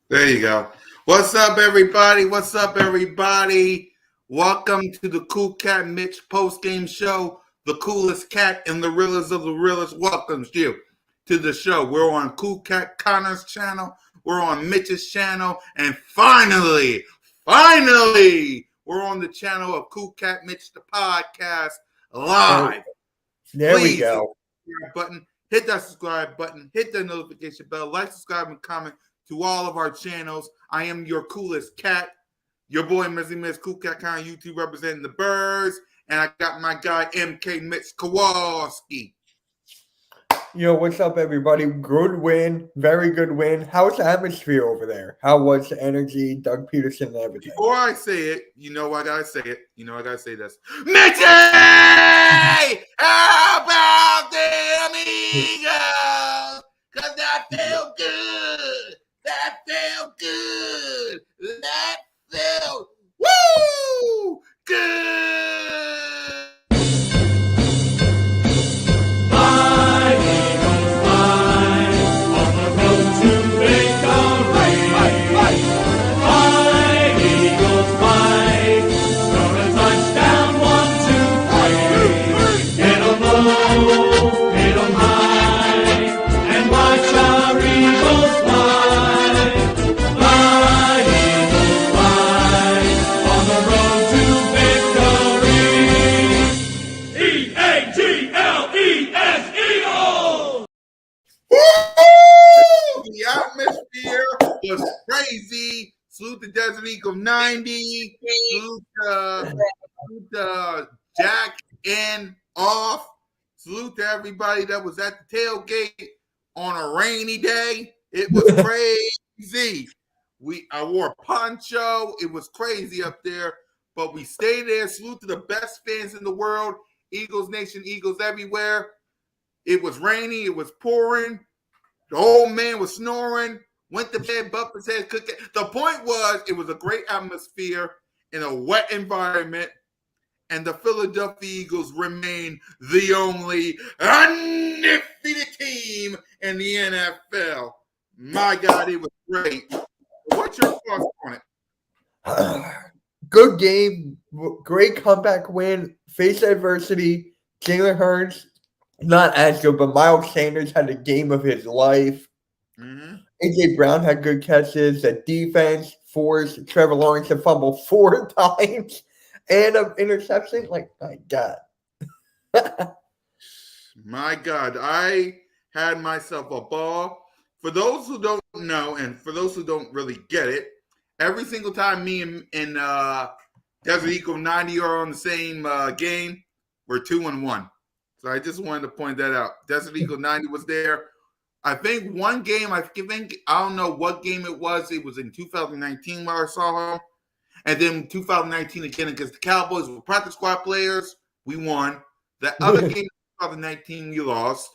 There you go. What's up, everybody? What's up, everybody? Welcome to the CoolCat-Mitch post-game show. The coolest cat and the realest of the realest welcomes you to the show. We're on Cool Cat Connor's channel. We're on Mitch's channel. And finally, we're on the channel of Cool Cat Mitch, the podcast, live. There we Please go. hit that subscribe button, hit that notification bell, like, subscribe, and comment to all of our channels. I am your coolest cat, your boy Mizzy Miss Cool Cat Con YouTube representing the birds, and I got my guy MK Mitch Kowalski. Yo, what's up, everybody? Good win. Very good win. How's the atmosphere over there? How was the energy, Doug Peterson, and everything? Before I say it, I gotta say it. I gotta say this. Mitchie! How about them Eagles? Because that felt good. That felt good. That felt woo good. Fly, Eagles, fly, on the road to victory. Fly, Eagles, fly, score a touchdown, 1, 2, 3. Hit 'em low, hit 'em high, and watch our Eagles fly. Fly, Eagles, fly, on the road to victory. E-A-G-L-E-S, Eagles! Woo! The atmosphere was crazy. Salute the Desert Eagle 90. Salute Jack and off. Salute to everybody that was at the tailgate on a rainy day. It was crazy. I wore a poncho. It was crazy up there, but we stayed there. Salute to the best fans in the world. Eagles Nation, Eagles everywhere. It was rainy. It was pouring. The old man was snoring. Went to bed, bumped his head, cooking. The point was, it was a great atmosphere in a wet environment, and the Philadelphia Eagles remain the only undefeated team in the NFL. My God, it was great. What's your thoughts on it? Good game. Great comeback win. Face adversity. Jalen Hurts, not as good, but Miles Sanders had a game of his life. Mm-hmm. A.J. Brown had good catches. The defense forced Trevor Lawrence to fumble 4 times and an interception. Like, my God. My God, I had myself a ball. For those who don't know, and for those who don't really get it, every single time me and Desert Eagle 90 are on the same game, we're 2-1. So I just wanted to point that out. Desert Eagle 90 was there. I think one game, I don't know what game it was. It was in 2019 where I saw him. And then 2019 again against the Cowboys with practice squad players. We won. The other game in 2019, we lost.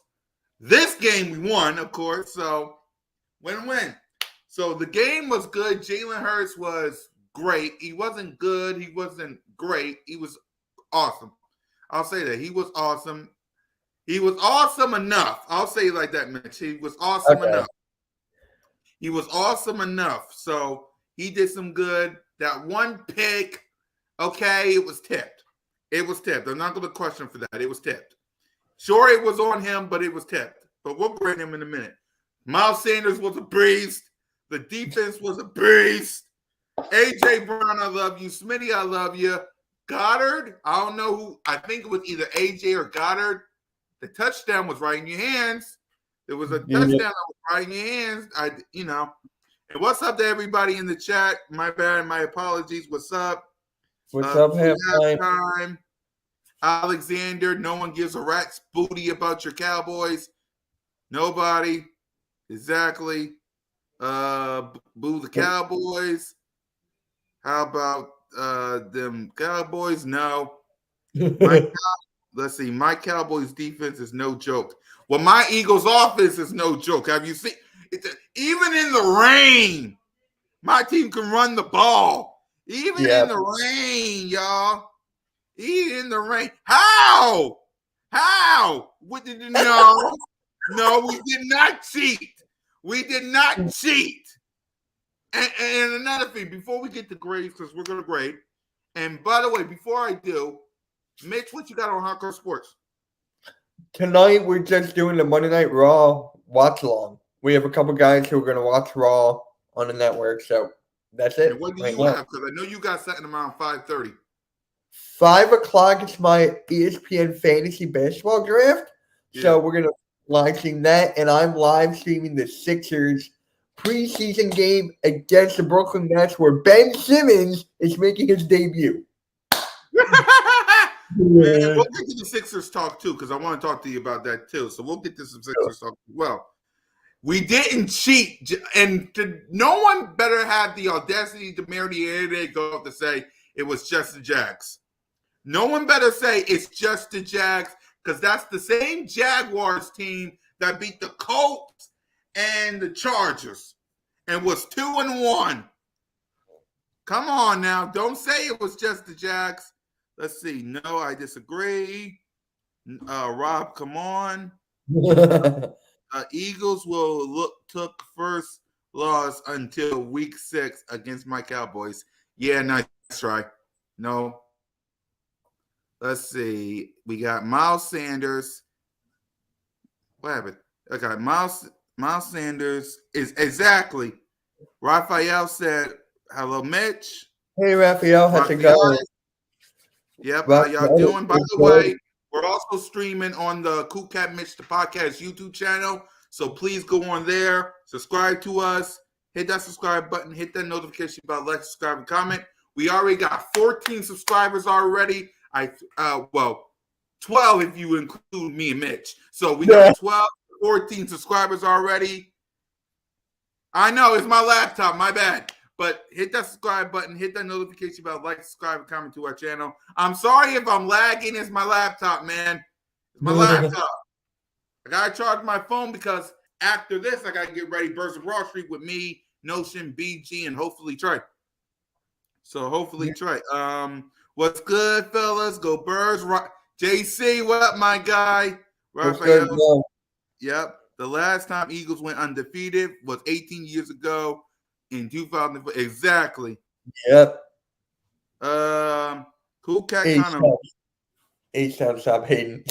This game, we won, of course. So, win-win. So, the game was good. Jalen Hurts was great. He wasn't good. He wasn't great. He was awesome. I'll say that. He was awesome. He was awesome enough. I'll say it like that, Mitch. He was awesome enough. He was awesome enough. So, he did some good. That one pick, okay, it was tipped. It was tipped. I'm not going to question for that. It was tipped. Sure, it was on him, but it was tipped. But we'll grade him in a minute. Miles Sanders was a beast. The defense was a beast. A.J. Brown, I love you. Smitty, I love you. Goddard, I don't know who. I think it was either A.J. or Goddard. The touchdown was right in your hands. There was a touchdown that was right in your hands. And what's up to everybody in the chat? My bad. My apologies. What's up? What's up, halftime? Alexander, no one gives a rat's booty about your Cowboys. Nobody. Exactly. Boo the Cowboys. How about them Cowboys? No. Let's see. My Cowboys defense is no joke. Well, my Eagles offense is no joke. Have you seen? Even in the rain, my team can run the ball. Even in the rain, y'all. Even in the rain. How? What did you know? No, we did not cheat. We did not cheat. And another thing, before we get to grades, because we're going to grade. And by the way, before I do, Mitch, what you got on Hardcore Sports? Tonight, we're just doing the Monday Night Raw watch along. We have a couple guys who are going to watch Raw on the network, so that's it. And what do right you now. have? Because I know you got something around 5:30. 5 o'clock is my ESPN Fantasy Basketball Draft, so we're going to live stream that, and I'm live streaming the Sixers preseason game against the Brooklyn Nets, where Ben Simmons is making his debut. Man, we'll get to the Sixers talk too, because I want to talk to you about that too. So we'll get to some Sixers talk as well. We didn't cheat, and no one better have the audacity to marry the air they go up to say it was just the Jags. No one better say it's just the Jags, because that's the same Jaguars team that beat the Colts and the Chargers and was 2-1. Come on now. Don't say it was just the Jags. Let's see. No, I disagree. Rob, come on. Eagles took first loss until week 6 against my Cowboys. Yeah, nice try. No. Let's see. We got Miles Sanders. What happened? Okay, Miles Sanders is exactly. Raphael said, hello, Mitch. Hey, Raphael. How's it going? Yep, how y'all doing? By the way, we're also streaming on the CoolCat-Mitch the podcast YouTube channel. So please go on there, subscribe to us, hit that subscribe button, hit that notification bell, like, subscribe, and comment. We already got 14 subscribers already. 12 if you include me and Mitch. So we got 14 subscribers already. I know, it's my laptop, my bad. But hit that subscribe button, hit that notification bell, like, subscribe, and comment to our channel. I'm sorry if I'm lagging. It's my laptop, man. It's my laptop. I got to charge my phone because after this, I got to get ready. Birds of Broad Street with me, Notion, BG, and hopefully Trey. So hopefully Trey. What's good, fellas? Go Birds. JC, what up, my guy? Raphael. Yep. The last time Eagles went undefeated was 18 years ago. In 2004, exactly. Yep. Cool Cat Connor. H-Town, stop hating.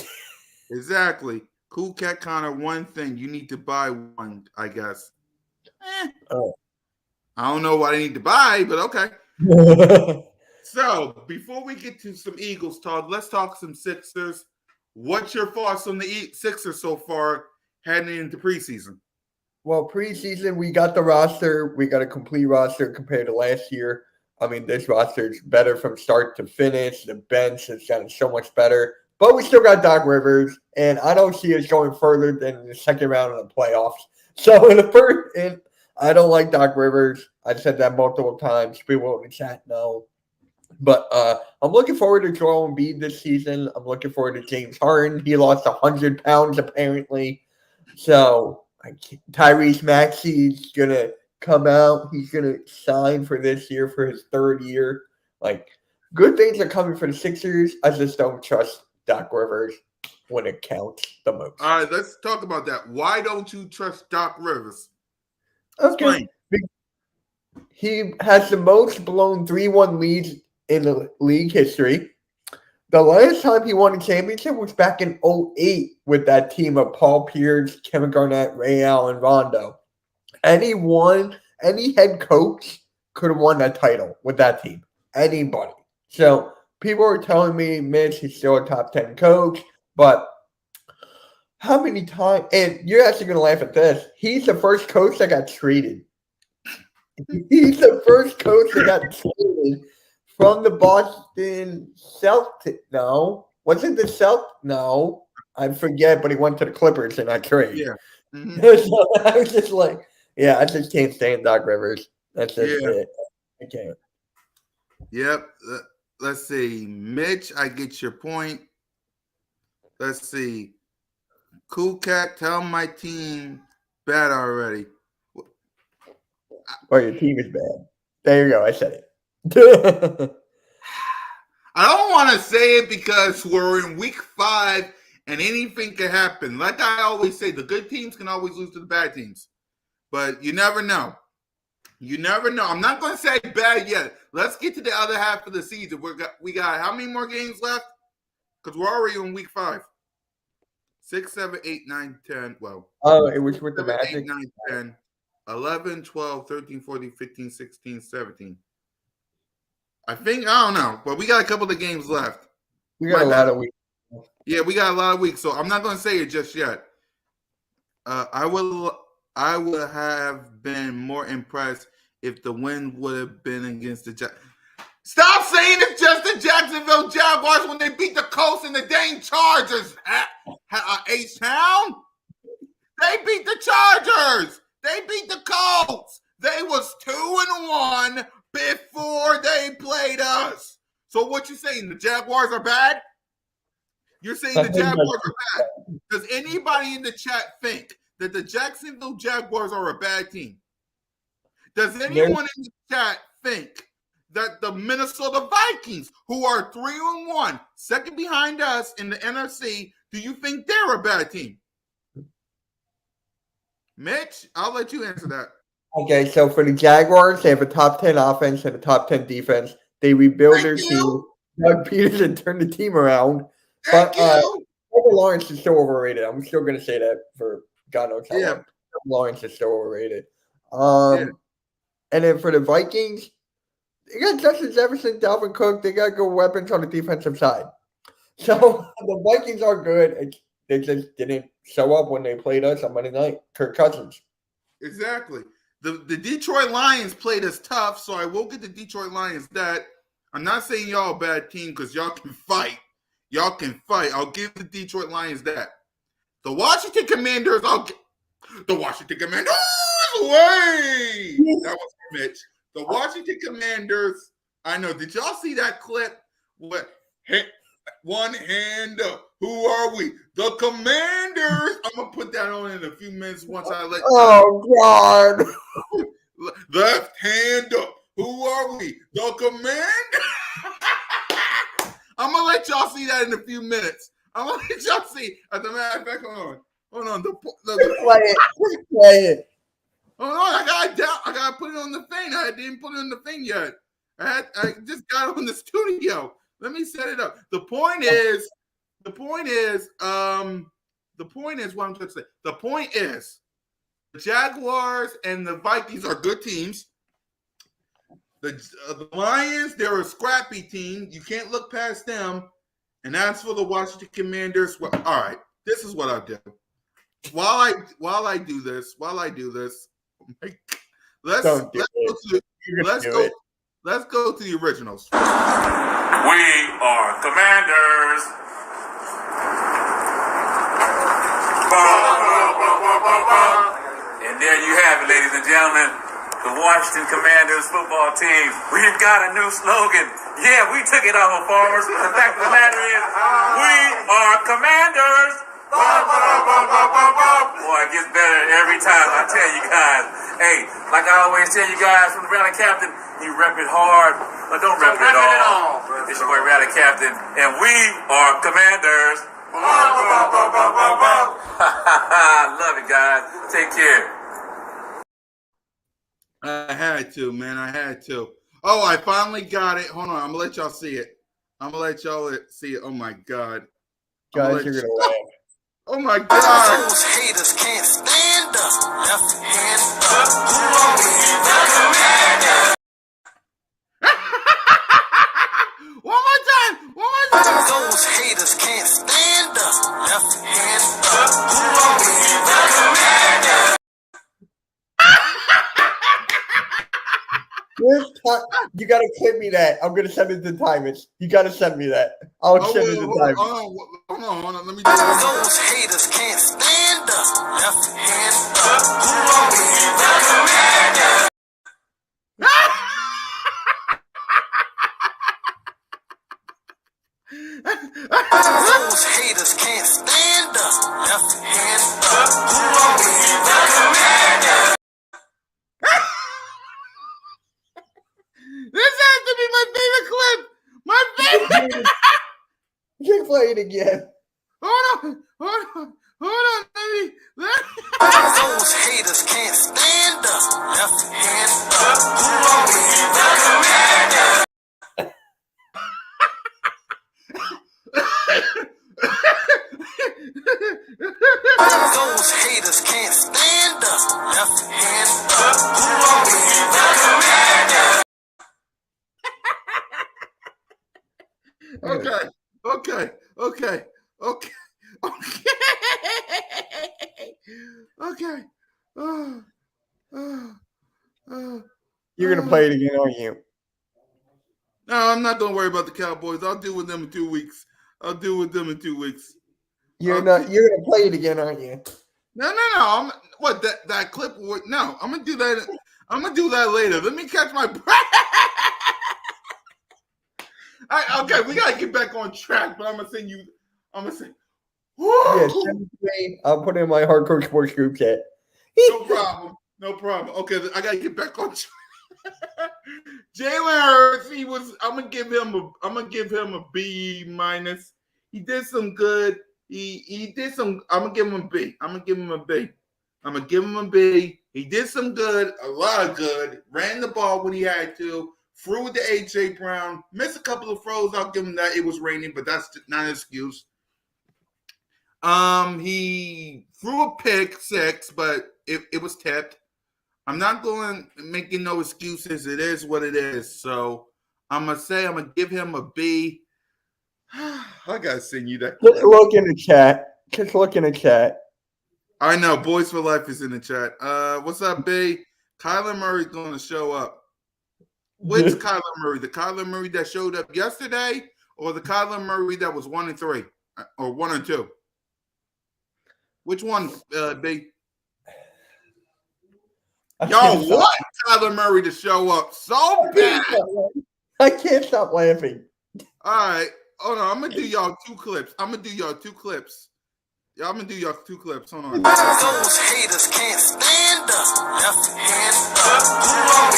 Exactly. Cool Cat Connor, one thing. You need to buy one, I guess. Oh. I don't know what I need to buy, but okay. So, before we get to some Eagles talk, let's talk some Sixers. What's your thoughts on the Sixers so far heading into preseason? Well, preseason, we got the roster. We got a complete roster compared to last year. I mean, this roster is better from start to finish. The bench has gotten so much better. But we still got Doc Rivers, and I don't see us going further than the second round of the playoffs. So, I don't like Doc Rivers. I've said that multiple times. People in the chat know. But I'm looking forward to Joel Embiid this season. I'm looking forward to James Harden. He lost 100 pounds, apparently. So Tyrese Maxey's going to come out. He's going to sign for this year for his third year. Like, good things are coming for the Sixers. I just don't trust Doc Rivers when it counts the most. All right, let's talk about that. Why don't you trust Doc Rivers? Okay. Explain. He has the most blown 3-1 leads in the league history. The last time he won a championship was back in 2008 with that team of Paul Pierce, Kevin Garnett, Ray Allen, Rondo. Any head coach could have won that title with that team. Anybody. So people are telling me Mitch, he's still a top 10 coach, but how many times, and you're actually going to laugh at this, he's the first coach that got traded. He's the first coach that got traded from the Boston Celtics. No. Was it the Celtics? No. I forget, but he went to the Clippers in that trade. Yeah. Mm-hmm. So I was just like, yeah, I just can't stand Doc Rivers. That's just it. I can't. Yep. Let's see. Mitch, I get your point. Let's see. Cool Cat, tell my team bad already. Or your team is bad. There you go. I said it. I don't want to say it because we're in week 5 and anything can happen. Like I always say, the good teams can always lose to the bad teams. But you never know. You never know. I'm not going to say bad yet. Let's get to the other half of the season. We got how many more games left? Because we're already on week 5. 6, 7, 8, 9, 10. Well, it was with the 7, Magic. 8, 9, 10, 11, 12, 13, 14, 15, 16, 17. I don't know. But we got a couple of games left. We got a lot of weeks. Yeah, we got a lot of weeks. So I'm not going to say it just yet. I would have been more impressed if the win would have been against the Jaguars. Stop saying it's just the Jacksonville Jaguars when they beat the Colts and the dang Chargers. H-Town? They beat the Chargers. They beat the Colts. They was 2-1 before they played us. So what you saying? The Jaguars are bad? You're saying the Jaguars are bad. Does anybody in the chat think that the Jacksonville Jaguars are a bad team? Does anyone in the chat think that the Minnesota Vikings, who are 3-1, second behind us in the NFC, do you think they're a bad team? Mitch, I'll let you answer that. Okay, so for the Jaguars, they have a top 10 offense and a top 10 defense. They rebuild their team. Doug Peterson turned the team around. Thank But you. Trevor Lawrence is still overrated. I'm still going to say that for God knows how long. Yeah. Trevor Lawrence is still overrated. And then for the Vikings, they got Justin Jefferson, Dalvin Cook. They got good weapons on the defensive side. So the Vikings are good. They just didn't show up when they played us on Monday night. Kirk Cousins. Exactly. The Detroit Lions played us tough, so I will get the Detroit Lions that. I'm not saying y'all a bad team because y'all can fight. Y'all can fight. I'll give the Detroit Lions that. The Washington Commanders, the Washington Commanders away. That was for Mitch. The Washington Commanders, I know. Did y'all see that clip? What? One hand up. Who are we? The Commanders. I'm going to put that on in a few minutes once I let you Oh, God. Left hand up. Who are we? The Commanders. I'm going to let y'all see that in a few minutes. I'm going to let y'all see. As a matter of fact, hold on. Play it. Hold on. I got to put it on the thing. I didn't put it on the thing yet. I just got it on the studio. Let me set it up. The point is what I'm trying to say. The point is the Jaguars and the Vikings are good teams. The Lions, they're a scrappy team. You can't look past them. And as for the Washington Commanders, well, all right, this is what I'll do. While I do this, let's go to the originals. We are Commanders. And there you have it, ladies and gentlemen. The Washington Commanders football team. We've got a new slogan. Yeah, we took it off of Farmers. The fact of the matter is, we are Commanders. Boy, it gets better every time, I tell you guys. Hey, like I always tell you guys from the Rally Captain, you rep it hard, but don't rep it at all. It's your boy Rally Captain, and we are Commanders. Love it, guys. Take care. I had to, man. I had to. Oh, I finally got it. Hold on. I'm going to let y'all see it. Oh, my God. Guys, you're going to laugh. Oh, my God. Those haters can't stand us. Left hand up. Who are we? The Commanders. One more time. Those haters can't stand us. Left hand up. Who are we? The Commanders. You gotta clip me that. I'm gonna send it to Timus. You gotta send me that. I'll send it to Timus. Hold on. Let me do it. Those haters can't stand us. Left hand up. Who are we? The Commanders. Those haters can't stand us. Left hand up. Who are we? The Commanders. This has to be my favorite clip. My favorite. You can play it again. Hold on. Those haters can't stand us. Left hand up. You're gonna play it again, aren't you? No, I'm not gonna worry about the Cowboys. I'll deal with them in 2 weeks. I'll deal with them in 2 weeks. You're not. You're gonna play it again, aren't you? No. What that clip? No, I'm gonna do that. I'm gonna do that later. Let me catch my breath. Okay, we gotta get back on track. But I'm gonna send you. I'm gonna say. Yeah, send it to me. I'll put it in my hardcore sports group chat. No problem. No problem. Okay, I gotta get back on track. Jalen Hurts, I'm gonna give him a B minus. He did some good. He did some. I'm gonna give him a B. I'm gonna give him a B. He did some good, a lot of good. Ran the ball when he had to. Threw with the AJ Brown. Missed a couple of throws. I'll give him that. It was raining, but that's not an excuse. He threw a pick 6, but it was tipped. I'm not going making no excuses. It is what it is. So I'm gonna give him a B. I gotta send you that. Just look in the chat. I know. Boys for Life is in the chat. What's up, B? Kyler Murray's going to show up. Which Kyler Murray? The Kyler Murray that showed up yesterday, or the Kyler Murray that was 1-3, or 1-2? Which one, B? Y'all want Kyler Murray to show up so bad. I can't stop laughing. All right. Hold on. I'm going to do y'all 2 clips. Hold on. Those haters can't stand us. Left hand up. Who are we?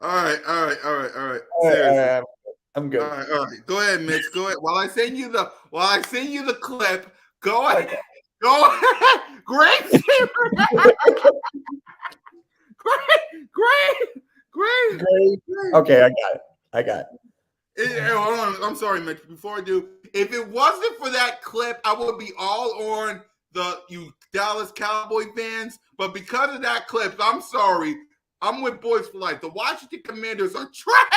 All right. I'm good. All right. Go ahead, Mitch. Go ahead. While I send you the clip, go ahead. Great. Great. Okay, I got it. Hold on. I'm sorry, Mitch. Before I do, if it wasn't for that clip, I would be all on you Dallas Cowboy fans. But because of that clip, I'm sorry. I'm with Boys for Life. The Washington Commanders are trash.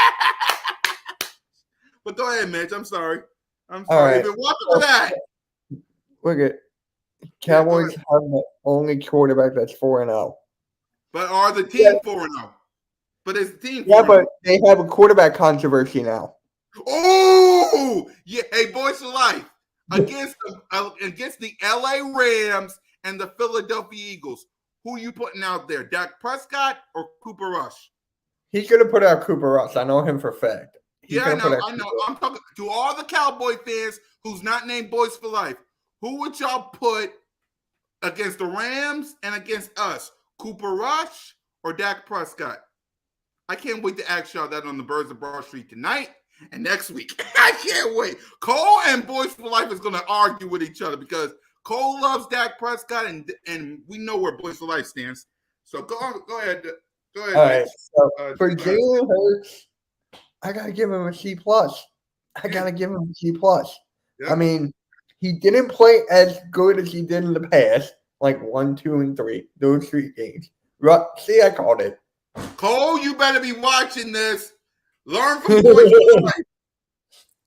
But go ahead, Mitch. I'm sorry. All right. If it wasn't for that. Look at Cowboys have the only quarterback that's 4-0. But are the team 4-0? But is the team 4-0? Yeah, but they have a quarterback controversy now. Oh, yeah. Hey, Boys for Life. Against the LA Rams and the Philadelphia Eagles. Who you putting out there? Dak Prescott or Cooper Rush? He's going to put out Cooper Rush. I know him for a fact. I know. I'm talking to all the Cowboy fans who's not named Boys for Life. Who would y'all put against the Rams and against us? Cooper Rush or Dak Prescott? I can't wait to ask y'all that on the Birds of Broad Street tonight and next week. I can't wait. Cole and Boys for Life is going to argue with each other because Cole loves Dak Prescott, and we know where Boys for Life stands. So go ahead. All right. So for Jalen Hurts, I gotta give him a C+. Yeah. I mean, he didn't play as good as he did in the past, like 1, 2, and 3. Those 3 games. See, I called it. Cole, you better be watching this. Learn from Boys for Life.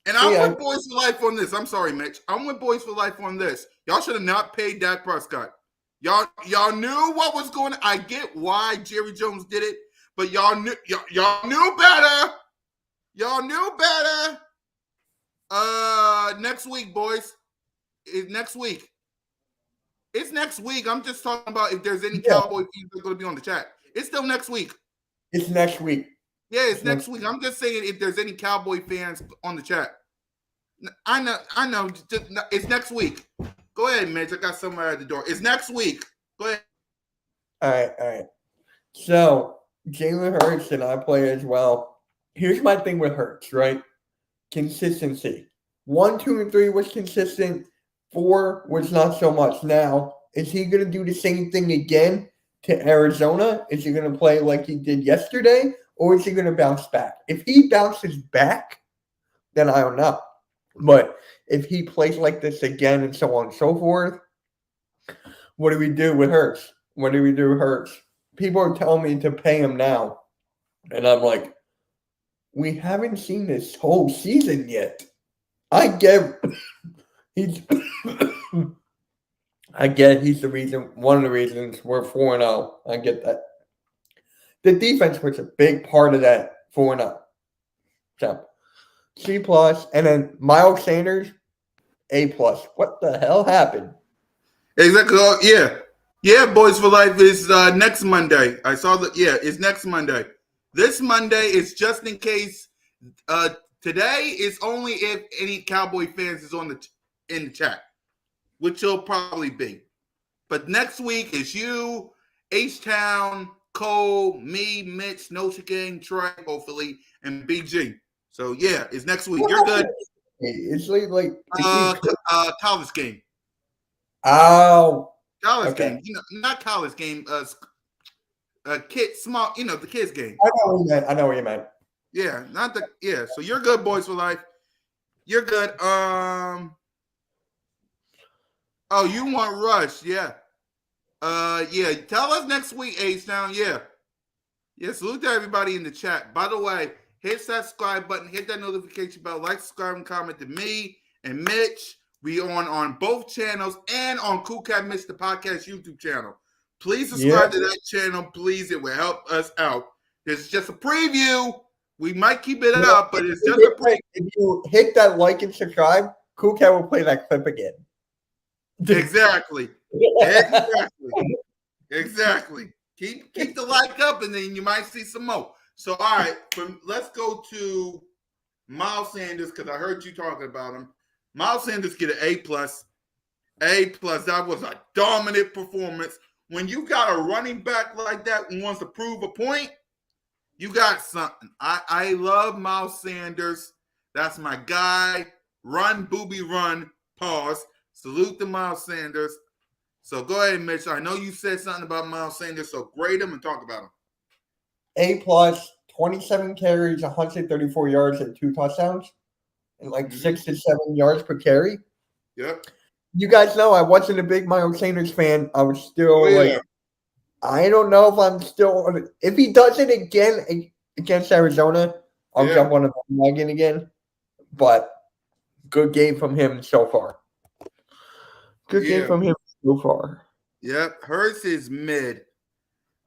And I'm with Boys for Life on this. I'm sorry, Mitch. I'm with Boys for Life on this. Y'all should have not paid Dak Prescott. Y'all knew what was going on. I get why Jerry Jones did it, but y'all knew better. Y'all knew better. Next week, boys. It's next week. I'm just talking about if there's any Cowboy teams that are going to be on the chat. It's still next week. It's next week. Yeah, it's next week. I'm just saying if there's any Cowboy fans on the chat. I know. It's next week. Go ahead, Mitch. I got somebody at the door. It's next week. Go ahead. All right. So, Jalen Hurts and I play as well. Here's my thing with Hurts, right? Consistency. 1, 2, and 3 was consistent. 4 was not so much. Now, is he going to do the same thing again to Arizona? Is he going to play like he did yesterday? Or is he going to bounce back? If he bounces back, then I don't know. But if he plays like this again and so on and so forth, what do we do with Hurts? People are telling me to pay him now. And I'm like, we haven't seen this whole season yet. I get he's I get he's one of the reasons we're 4-0. I get that. The defense was a big part of that 4-0. So C plus, and then Miles Sanders, A plus. What the hell happened? Exactly. Oh, yeah. Yeah, Boys for Life is next Monday. I saw that. Yeah, it's next Monday. This Monday is just in case. Today is only if any Cowboy fans is in the chat, which will probably be. But next week is you, H-Town, Cole, me, Mitch, Nocha Gang, Troy, hopefully, and BG. So yeah, it's next week. You're good. It's like College game. Oh, College okay. game. Not college game. Kid, small. The kids game. I know what you meant. Yeah, not the. Yeah, so you're good, Boys for Life. You're good. Oh, you want Rush? Yeah. Yeah. Tell us next week, H-Town. Yeah. Yeah. Salute to everybody in the chat. By the way, hit that subscribe button, hit that notification bell, like, subscribe, and comment to me and Mitch. We on both channels and on CoolCat-Mitch, the podcast YouTube channel. Please subscribe to that channel, please. It will help us out. This is just a preview. We might keep it up, but it's just a preview. If you hit that like and subscribe, CoolCat will play that clip again. Exactly. Exactly. Keep the like up, and then you might see some more. So, all right, let's go to Miles Sanders, because I heard you talking about him. Miles Sanders get an A plus. A plus. That was a dominant performance. When you got a running back like that who wants to prove a point, you got something. I love Miles Sanders. That's my guy. Run, booby, run. Pause. Salute to Miles Sanders. So go ahead, Mitch. I know you said something about Miles Sanders, so grade him and talk about him. A plus, 27 carries, 134 yards, and 2 touchdowns. And like 6 to 7 yards per carry. Yep. You guys know I wasn't a big Miles Sanders fan. I was still I don't know if I'm still – if he does it again against Arizona, I'll jump on the wagon again. But good game from him so far. Good game from him so far. Yep. Hurts is mid.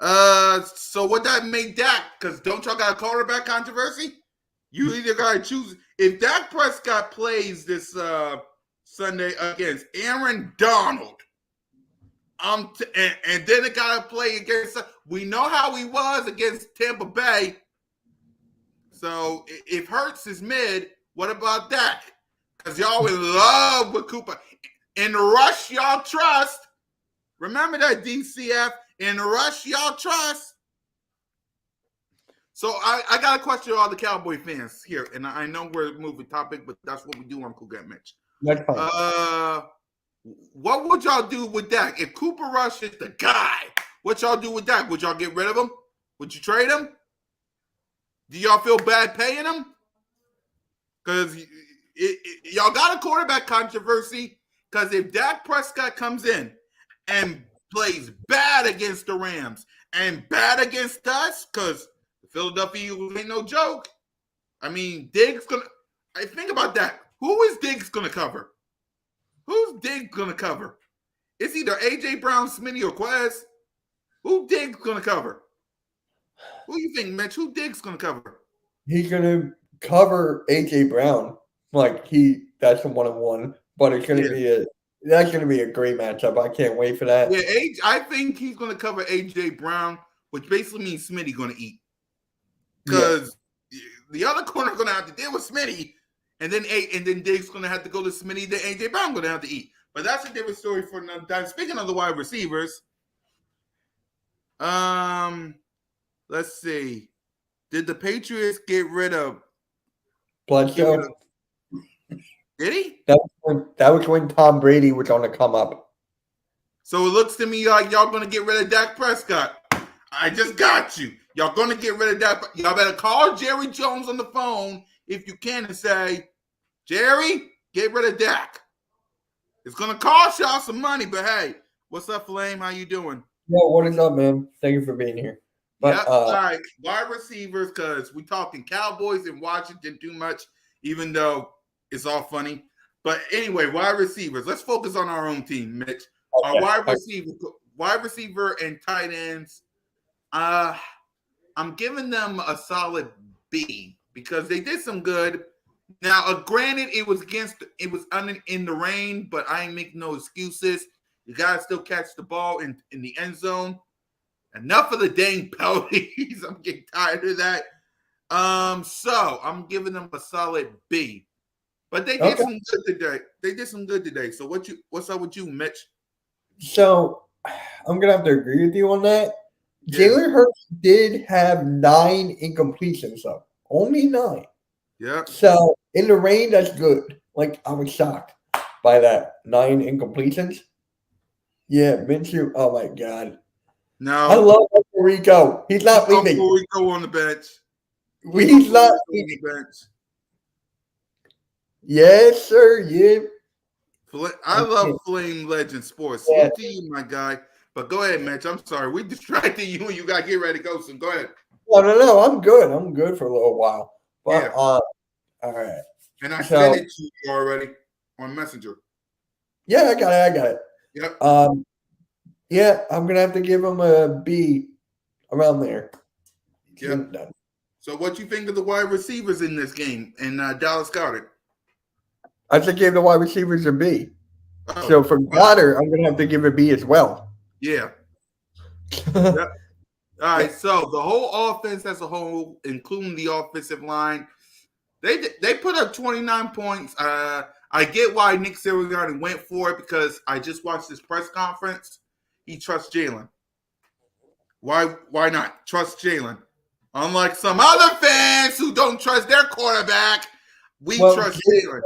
So what that make Dak? Because don't y'all got a quarterback controversy? You either got to choose. If Dak Prescott plays this Sunday against Aaron Donald, and then it got to play against. We know how he was against Tampa Bay. So if Hurts is mid, what about Dak? Because y'all in love with Cooper. In the rush, y'all trust. Remember that, DCF? In the rush, y'all trust. So I got a question to all the Cowboy fans here, and I know we're a movie topic, but that's what we do on CoolCat-Mitch. What would y'all do with Dak? If Cooper Rush is the guy, what y'all do with Dak? Would y'all get rid of him? Would you trade him? Do y'all feel bad paying him? Because y'all got a quarterback controversy, because if Dak Prescott comes in and plays bad against the Rams and bad against us, because the Philadelphia Eagles ain't no joke. I mean, Diggs gonna. I think about that. Who is Diggs gonna cover? Who's Diggs gonna cover? It's either AJ Brown, Smitty, or Quez. Who Diggs gonna cover? Who you think, Mitch? Who Diggs gonna cover? He's gonna cover AJ Brown. That's a 1-on-1, but it's gonna be that's gonna be a great matchup. I can't wait for that. Yeah, I think he's gonna cover AJ Brown, which basically means Smitty gonna eat. Because the other corner gonna have to deal with Smitty, and then Diggs gonna have to go to Smitty, then AJ Brown gonna have to eat. But that's a different story for another time. Speaking of the wide receivers, let's see. Did the Patriots get rid of Bledsoe? Did he? That was when Tom Brady was on the come up. So it looks to me like y'all gonna get rid of Dak Prescott. I just got you. Y'all gonna get rid of Dak. Y'all better call Jerry Jones on the phone if you can and say, Jerry, get rid of Dak. It's gonna cost y'all some money, but hey, what's up, Flame? How you doing? Yo, what is up, man? Thank you for being here. But all right, wide receivers, because we talking Cowboys and Washington too much, even though it's all funny. But anyway, wide receivers. Let's focus on our own team, Mitch. Our Okay. wide receiver and tight ends. I'm giving them a solid B because they did some good. Now, granted, it was in the rain, but I ain't making no excuses. You gotta still catch the ball in the end zone. Enough of the dang penalties. I'm getting tired of that. So I'm giving them a solid B. But they did Okay. some good today. So what's up with you, Mitch? So I'm gonna have to agree with you on that. Yeah. Jalen Hurts did have 9 incompletions, though. Only 9. Yeah. So in the rain, that's good. Like I was shocked by that 9 incompletions. Yeah, Minshew. Oh my god, I No. love Uncle Rico. He's not leaving. Uncle Rico on the bench. He's not On leaving. the bench. Yes, sir. Yeah. I love Flame Legend Sports. Yeah. Salute to you, my guy. But go ahead, Mitch. I'm sorry. We distracted you and you got to get ready to go. So go ahead. No. I'm good. I'm good for a little while. But Yeah. all right. And I So- sent it to you already on Messenger. Yeah, I got it. Yep. Yeah, I'm gonna have to give him a B around there. Yep. So what you think of the wide receivers in this game in Dallas Goddard? I just gave the wide receivers a B. Oh, So for Goddard, I'm gonna have to give a B as well. yeah. Yep. All right. So the whole offense as a whole, including the offensive line, they put up 29 points. I get why Nick Sirianni went for it because I just watched his press conference. He trusts Jalen. Why not trust Jalen? Unlike some other fans who don't trust their quarterback, we trust Jalen.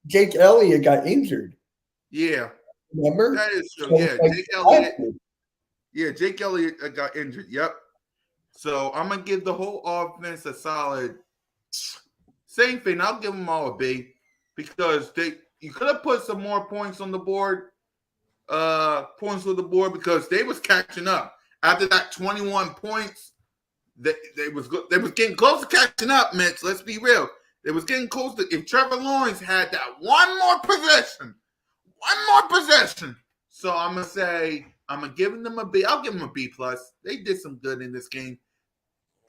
Jake Elliott got injured. Yeah, Remember? that is true. So Yeah, it's like Jake Elliott. awful. Yeah, Jake Elliott got injured. Yep. So I'm gonna give the whole offense a solid. Same thing. I'll give them all a B because you could have put some more points on the board. Because they was catching up after that 21 points. They was getting close to catching up, Mitch. Let's be real. They was getting close to if Trevor Lawrence had that one more possession. So I'm gonna give them a B. I'll give them a B plus. They did some good in this game,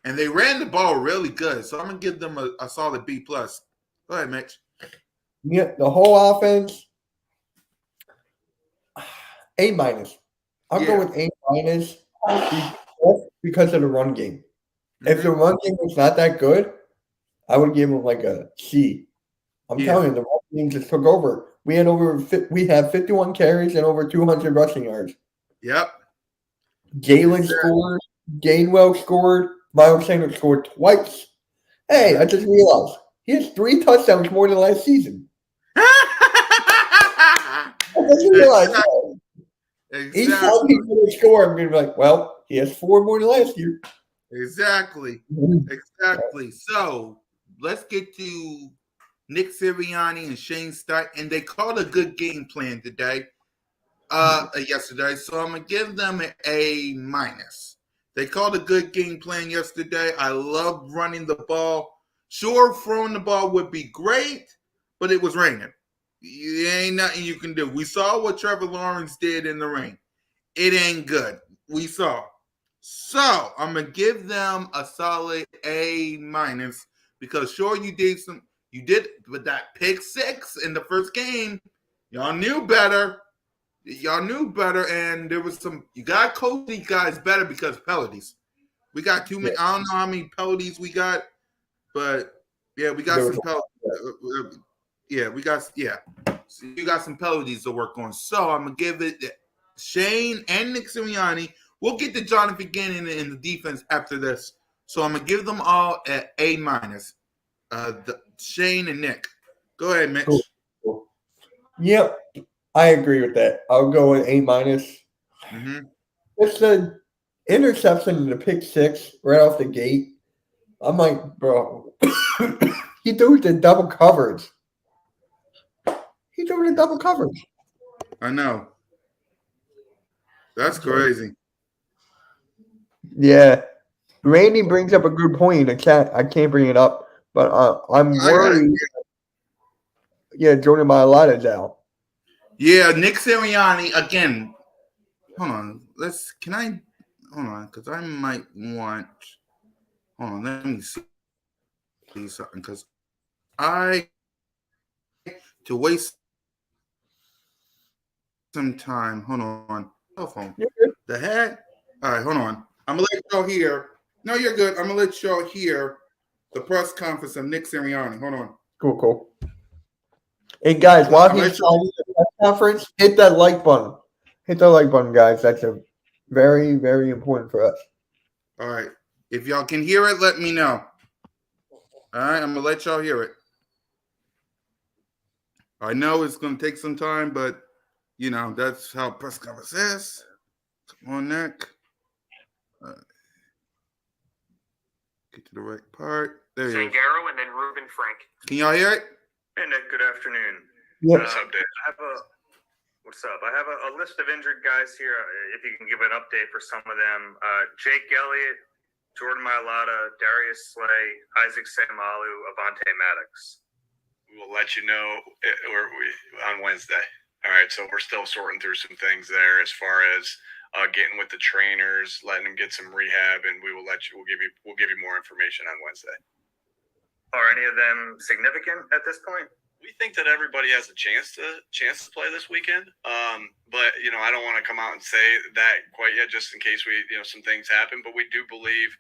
and they ran the ball really good. So I'm gonna give them a solid B plus. Go ahead, Mitch. Yeah, the whole offense. A minus. I'll go with A minus because of the run game. If the run game was not that good, I would give them like a C. I'm telling you, the run game just took over. We have 51 carries and over 200 rushing yards. Yep. Jalen scored. Gainwell scored. Miles Sanders scored twice. Hey, I just realized he has 3 touchdowns more than last season. I just realized that. Exactly. Each time he's going to score, I'm going to be like, well, he has 4 more than last year. Exactly. So let's get to Nick Sirianni and Shane Steichen. And they called a good game plan today, yesterday. So I'm going to give them an A minus. They called a good game plan yesterday. I love running the ball. Sure, throwing the ball would be great, but it was raining. There ain't nothing you can do. We saw what Trevor Lawrence did in the rain. It ain't good. We saw. So I'm gonna give them a solid A minus because sure you did with that pick 6 in the first game. Y'all knew better. And there was you gotta coach these guys better because penalties. We got too many. I don't know how many penalties we got, but yeah, we got some penalties. So you got some penalties to work on. So I'm gonna give it Shane and Nick Sirianni. We'll get to Jonathan Gannon in the defense after this. So I'm gonna give them all at A minus. Shane and Nick. Go ahead, Mitch. Cool. Yep, I agree with that. I'll go with A minus. Mm-hmm. It's the interception in the pick 6 right off the gate. I'm like, bro, he threw the double coverage. I know. That's crazy. Yeah. Randy brings up a good point. I can't bring it up, but I'm worried. Yeah, Jordan Mailata's out. Yeah, Nick Sirianni, again, hold on. Hold on, because I might want. Hold on, let me see something, because to waste some time. Hold on. Cell phone. The heck? All right, hold on. I'm gonna let y'all hear. No, you're good. I'm gonna let y'all hear the press conference of Nick Sirianni. Hold on. Cool. Hey guys, while he's signing the press conference, hit that like button. Hit that like button, guys. That's a very, very important for us. All right. If y'all can hear it, let me know. All right, I'm gonna let y'all hear it. I know it's gonna take some time, but you know that's how press conference is. Come on, Nick. Get to the right part. There you go. Sangaro and then Ruben Frank. Can y'all hear it? Hey Nick, good afternoon. Yep. What's up, Dave? What's up? I have a list of injured guys here. If you can give an update for some of them, Jake Elliott, Jordan Mailata, Darius Slay, Isaac Samalu, Avante Maddox. We'll let you know on Wednesday. All right, so we're still sorting through some things there as far as getting with the trainers, letting them get some rehab, and we'll give you more information on Wednesday. Are any of them significant at this point? We think that everybody has a chance to play this weekend, but I don't want to come out and say that quite yet, just in case some things happen. But we do believe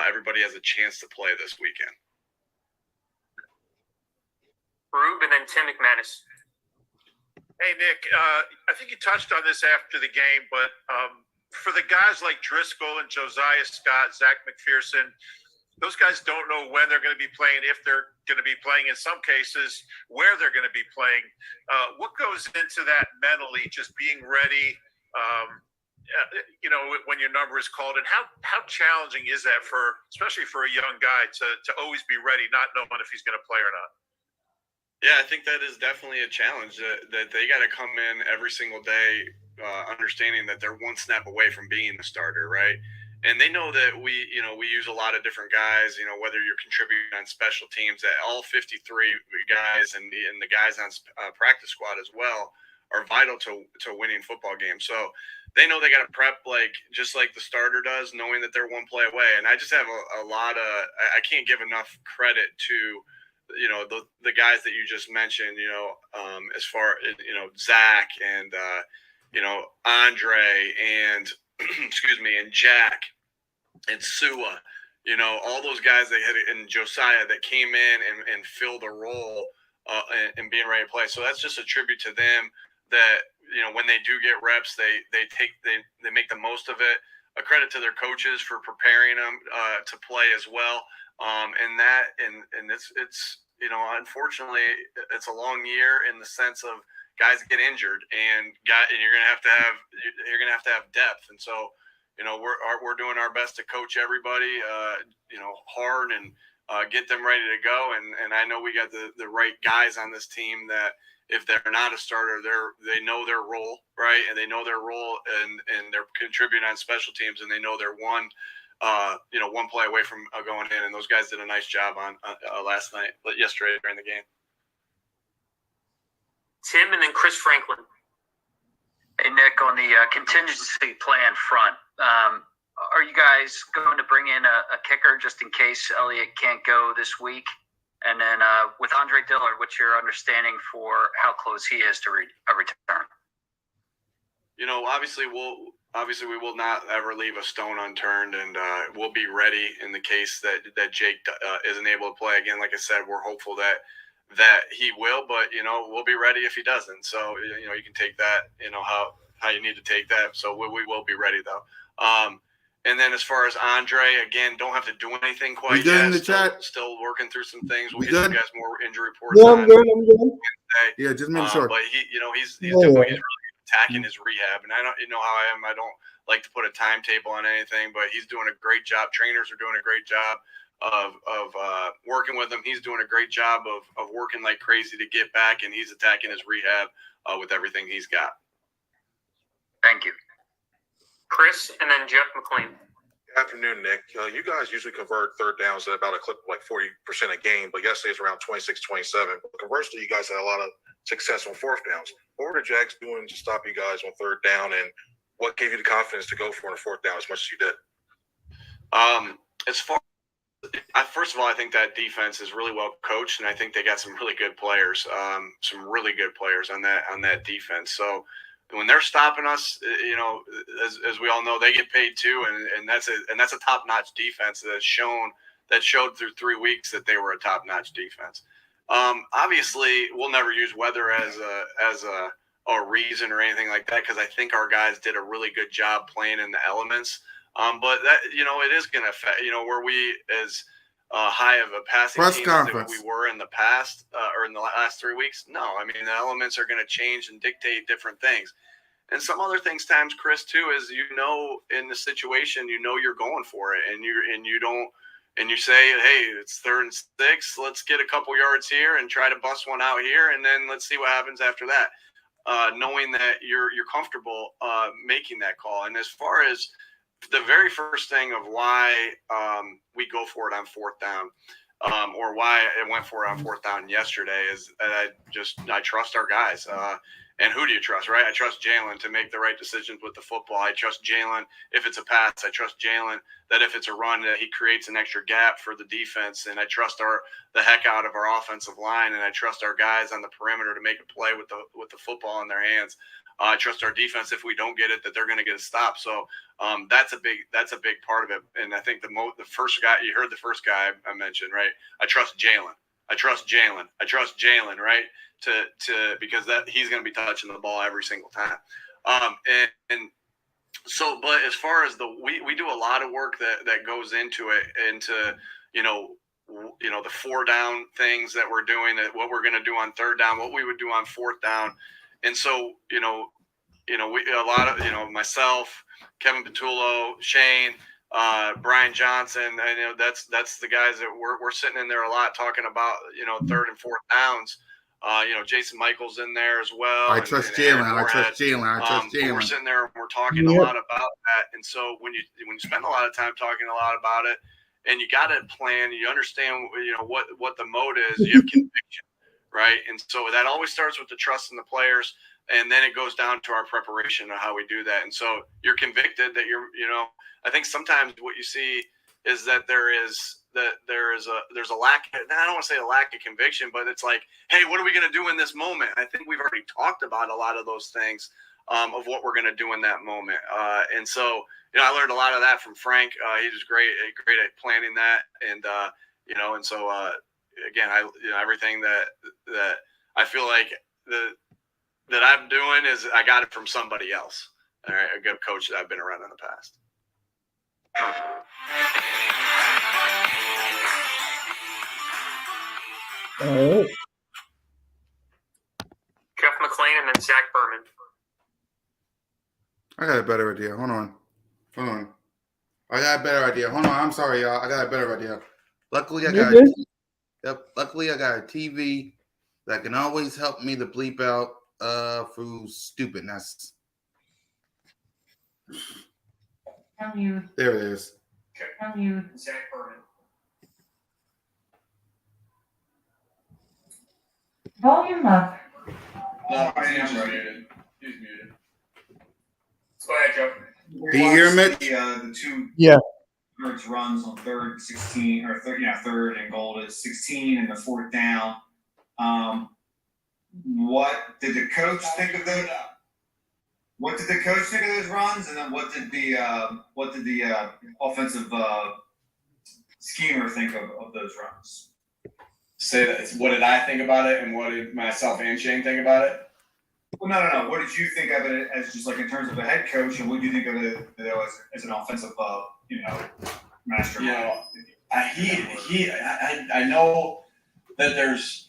everybody has a chance to play this weekend. Rube and then Tim McManus. Hey, Nick, I think you touched on this after the game, but for the guys like Driscoll and Josiah Scott, Zach McPherson, those guys don't know when they're going to be playing, if they're going to be playing, in some cases, where they're going to be playing. What goes into that mentally, just being ready, when your number is called? And how challenging is that, especially for a young guy, to always be ready, not knowing if he's going to play or not? Yeah, I think that is definitely a challenge that they got to come in every single day, understanding that they're one snap away from being the starter, right? And they know that we use a lot of different guys, whether you're contributing on special teams, that all 53 guys and the guys on practice squad as well are vital to winning football games. So they know they got to prep just like the starter does, knowing that they're one play away. And I just have a lot of – I can't give enough credit to – the guys that you just mentioned, as far as, Zach and, Andre and, excuse me, and Jack and Sua, all those guys and Josiah that came in and filled a role and being ready to play. So that's just a tribute to them that, when they do get reps, they make the most of it. A credit to their coaches for preparing them to play as well. And it's unfortunately it's a long year in the sense of guys get injured and you're gonna have to have depth. And so we're doing our best to coach everybody hard and get them ready to go. And I know we got the right guys on this team that if they're not a starter, they know their role, right? And they know their role and they're contributing on special teams, and they know they're one play away from going in. And those guys did a nice job on yesterday during the game. Tim and then Chris Franklin. Hey, Nick, on the contingency plan front, are you guys going to bring in a kicker just in case Elliott can't go this week? And then with Andre Dillard, what's your understanding for how close he is to a return? Obviously we will not ever leave a stone unturned, and we'll be ready in the case that Jake isn't able to play again. Like I said, we're hopeful that he will, but we'll be ready if he doesn't. So you can take that how you need to take that. So we will be ready though. And then as far as Andre, again, don't have to do anything quite yet. In the chat. Still working through some things. We'll get you guys more injury reports. Yeah, I'm good. Yeah, just make sure. But he's really attacking his rehab, and I don't how I am. I don't like to put a timetable on anything, but he's doing a great job. Trainers are doing a great job of working with him. He's doing a great job of working like crazy to get back, and he's attacking his rehab with everything he's got. Thank you. Chris and then Jeff McLean. Good afternoon, Nick. You guys usually convert third downs at about a clip of like 40% a game, but yesterday's around 26, 27. But conversely, you guys had a lot of success on fourth downs. What were the Jags doing to stop you guys on third down, and what gave you the confidence to go for it on 4th down as much as you did? First of all, I think that defense is really well coached, and I think they got some really good players, on that defense. So when they're stopping us, as we all know, they get paid too, and that's a top-notch defense that showed through 3 weeks that they were a top-notch defense. Obviously, we'll never use weather as a reason or anything like that, because I think our guys did a really good job playing in the elements. But that, it is going to affect, were we as high of a passing team that we were in the past or in the last 3 weeks? No, I mean, the elements are going to change and dictate different things. And some other things times, Chris, too, is, in the situation, you're going for it, and you say, hey, it's 3rd and 6, let's get a couple yards here and try to bust one out here, and then let's see what happens after that. Knowing that you're comfortable making that call. And as far as the very first thing of why we go for it on 4th down, or why I went for it on 4th down yesterday, is that I trust our guys. And who do you trust, right? I trust Jalen to make the right decisions with the football. I trust Jalen if it's a pass. I trust Jalen that if it's a run, that he creates an extra gap for the defense. And I trust the heck out of our offensive line, and I trust our guys on the perimeter to make a play with the football in their hands. I trust our defense, if we don't get it, that they're going to get a stop. So that's a big part of it. And I think the first guy, you heard the first guy I mentioned, right? I trust Jalen. I trust Jalen, right? Because he's going to be touching the ball every single time. So, but as far as we do a lot of work that goes into it, into the 4 down things that we're doing, what we're going to do on 3rd down, what we would do on 4th down. And so, we a lot of, myself, Kevin Patullo, Shane, Brian Johnson, and that's the guys that we're sitting in there a lot talking about, 3rd and 4th downs. Jason Michael's in there as well. I trust Jalen. We're sitting there and we're talking a lot about that. And so when you spend a lot of time talking a lot about it, and you got a plan, you understand, what the mode is, you have conviction. Right. And so that always starts with the trust in the players. And then it goes down to our preparation of how we do that. And so you're convicted that I think sometimes what you see is that there's a lack, I don't want to say a lack of conviction, but it's like, hey, what are we going to do in this moment? I think we've already talked about a lot of those things of what we're going to do in that moment. And so, I learned a lot of that from Frank. He was great at planning that. And, and so, again, everything that I feel like that I'm doing is I got it from somebody else. All right, a good coach that I've been around in the past. All right. Jeff McClain and then Zach Berman. I got a better idea. Hold on. I got a better idea. Hold on. I'm sorry, y'all. I got a better idea. Luckily, I got a TV that can always help me to bleep out through stupidness. There it is. Zach Berman. Volume up. No, he's muted. Go ahead, Joe. Do you hear Mitch? The two Hurts runs on 3rd, 16, or 3rd and goal is 16 and the 4th down. What did the coach think of those? What did the coach think of those runs, and then what did the offensive schemer think of those runs? Say that. What did I think about it, and what did myself and Shane think about it? Well, no. What did you think of it as just like in terms of a head coach, and what do you think of it as an offensive, master? I know that there's.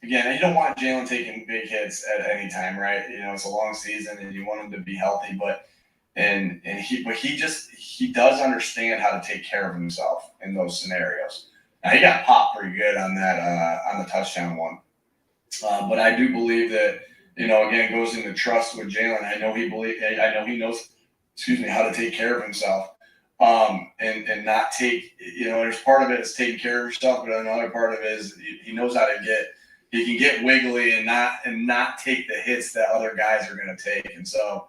Again, you don't want Jalen taking big hits at any time, right? It's a long season, and you want him to be healthy. But he does understand how to take care of himself in those scenarios. Now, he got popped pretty good on that on the touchdown one, but I do believe that again, it goes into trust with Jalen. I know he knows, how to take care of himself, and not take. There's part of it is taking care of yourself, but another part of it is he knows how to get. He can get wiggly and not take the hits that other guys are going to take. And so,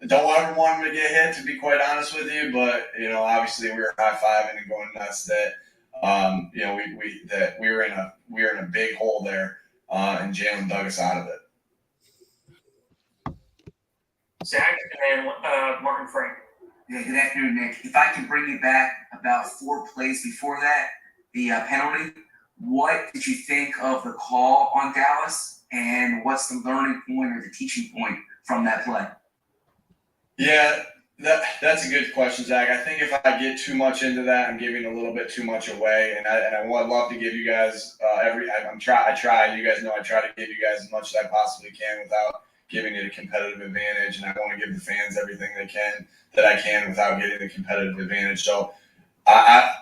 don't ever want him to get hit, to be quite honest with you. But obviously we were high-fiving and going nuts that we were in a big hole there, and Jalen dug us out of it. Zach, and then Martin Frank. Yeah, good afternoon, Nick. If I can bring you back about 4 plays before that, the penalty, what did you think of the call on Dallas, and what's the learning point or the teaching point from that play? Yeah, that's a good question, Zach. I think if I get too much into that, I'm giving a little bit too much away, and I would love to give you guys I try. You guys know I try to give you guys as much as I possibly can without giving it a competitive advantage, and I want to give the fans everything that I can without getting a competitive advantage. So,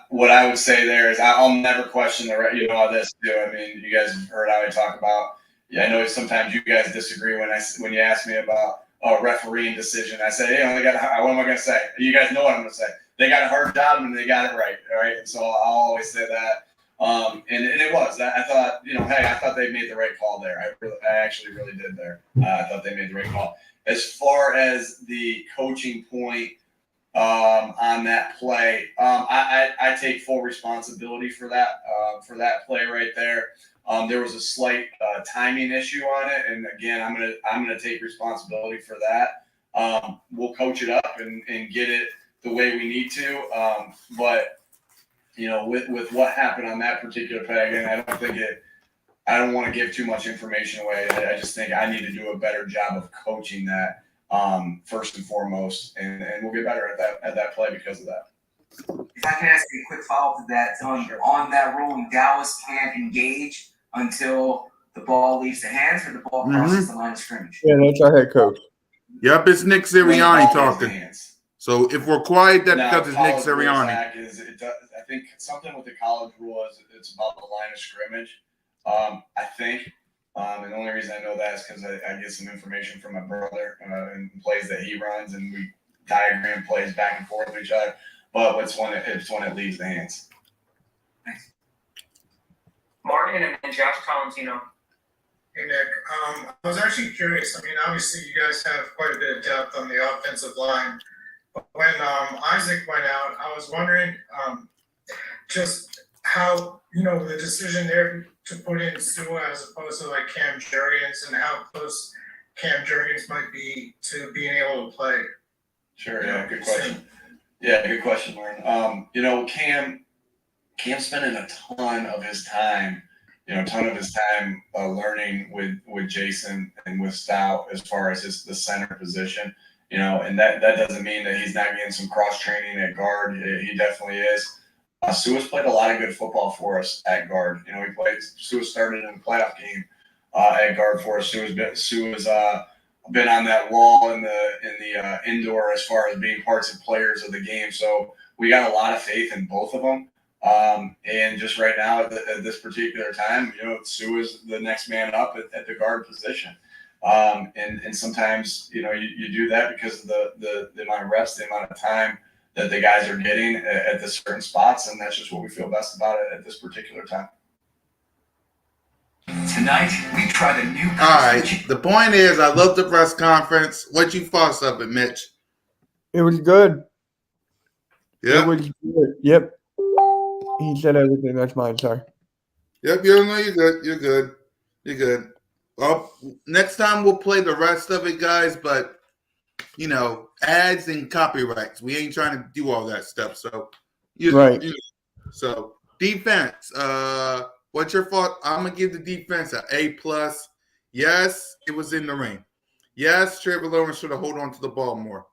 what I would say there is I'll never question this too. I mean, you guys have heard how I talk about. Yeah, I know sometimes you guys disagree when you ask me about a refereeing decision. I say, they got. What am I going to say? You guys know what I'm going to say. They got a hard job and they got it right. All right, and so I'll always say that. And it was. I thought, hey, I thought they made the right call there. I actually really did there. I thought they made the right call. As far as the coaching point on that play, I take full responsibility for that play right there. There was a slight timing issue on it, and again, I'm gonna take responsibility for that. We'll coach it up and get it the way we need to, but. With what happened on that particular play, again, I don't want to give too much information away. I just think I need to do a better job of coaching that first and foremost, and we'll get better at that play because of that. If I can ask you a quick follow-up to that, on that ruling, Dallas can't engage until the ball leaves the hands or the ball crosses the line of scrimmage. Yeah, that's our head coach. Yep, it's Nick Sirianni talking. So if we're quiet, that's because it's Nick Sirianni. I think something with the college rule is it's about the line of scrimmage. I think, and the only reason I know that is because I get some information from my brother and plays that he runs, and we diagram plays back and forth with each other. But it's when it leaves the hands. Thanks. Martin and then Josh Tolentino. Hey, Nick. I was actually curious. I mean, obviously, you guys have quite a bit of depth on the offensive line. But when Isaac went out, I was wondering just how, the decision there to put in Sua as opposed to like Cam Jurgens, and how close Cam Jurgens might be to being able to play. Sure, yeah, good question. Yeah, good question, Martin. Cam's spending a ton of his time learning with Jason and with Stout as far as the center position. And that doesn't mean that he's not getting some cross training at guard. He definitely is. Sua's played a lot of good football for us at guard. Sua started in the playoff game at guard for us. Sua's been on that wall in the indoor as far as being parts of players of the game. So we got a lot of faith in both of them. And just right now at this particular time, Sua's the next man up at the guard position. And sometimes, you do that because of the amount of reps, the amount of time that the guys are getting at the certain spots. And that's just what we feel best about it at this particular time. Tonight, we try the new. All right. The point is, I love the press conference. What you fuss up at, Mitch? It was good. Yeah. It was good. Yep. He said everything. That's mine. Sorry. Yep. You're good. You're good. You're good. Well, next time we'll play the rest of it, guys, but, ads and copyrights. We ain't trying to do all that stuff. So, right. So, defense. What's your fault? I'm going to give the defense an A+. Yes, it was in the ring. Yes, Trevor Lawrence should have held on to the ball more.